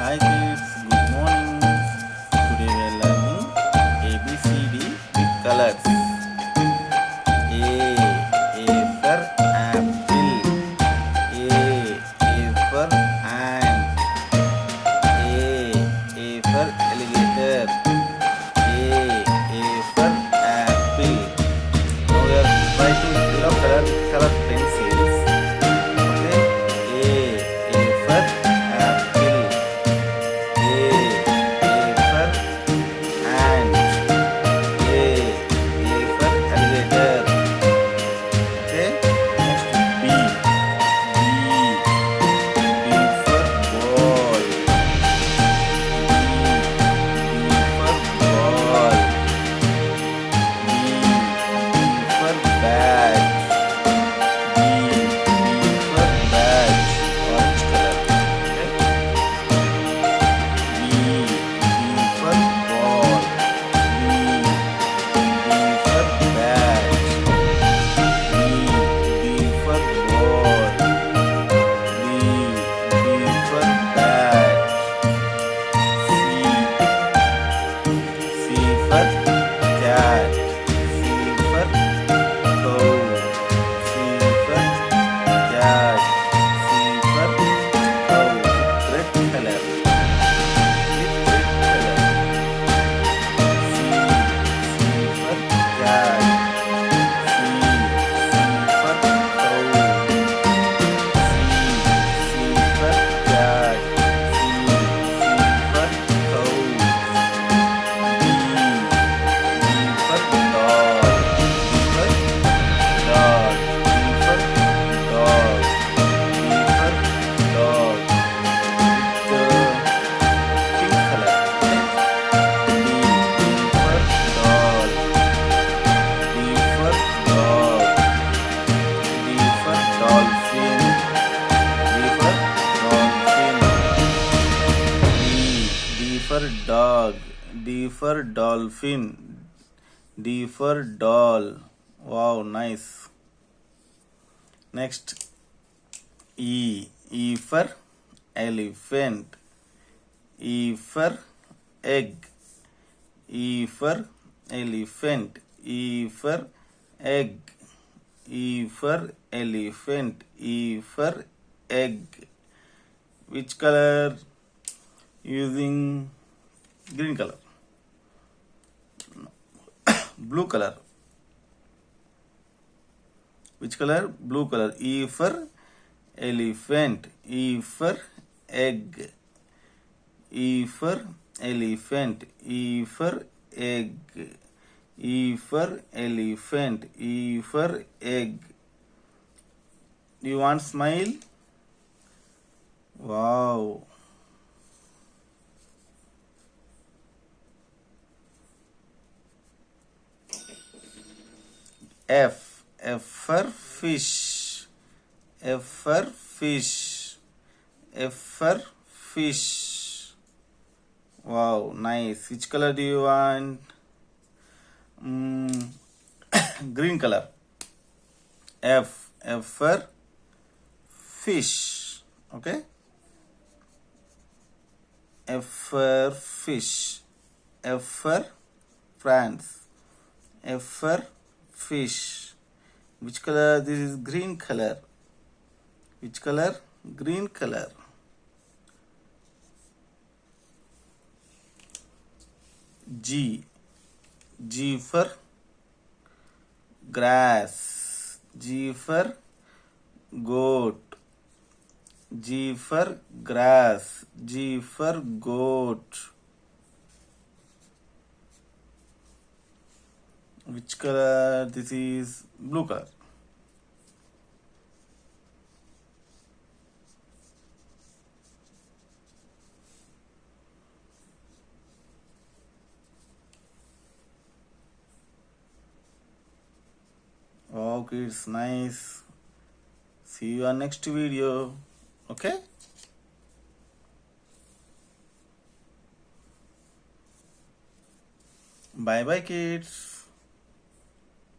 Hi kids, good morning. Today we are learning ABCD with colors. A for apple. A for ant. A for alligator. A for apple. Now we are trying to fill up color pencils. Okay. A for apple. A for ant. A for alligator. Okay. Next B for ball. B for ball. B for bat. B for bat. Orange color. Okay. B for ball. B for bat. B for ball. B for bat. C for cat. C for cow. C for cat. C for cow. Red color. With red color. C for cat. C for cow. C for cat. C for cow. Dog. D for dolphin. D for doll. Wow, nice. Next, E. E for elephant. E for egg. E for elephant. E for egg. E for elephant. E for egg. Which color? Using green color. Blue color. Which color? Blue color. E for elephant. E for egg. E for elephant. E for egg. E for elephant. E for egg. Do you want smile? Wow. F. F for fish. F for fish. F for fish. Wow, nice. Which color do you want? Green color. F. F for fish. Okay. F for fish. F for France. F for fish. Which color? This is green color. Which color? Green color. G. G for grass. G for goat. G for grass. G for goat. Which color? This is blue color. Okay, it's nice. See you on next video. Okay? Bye bye kids.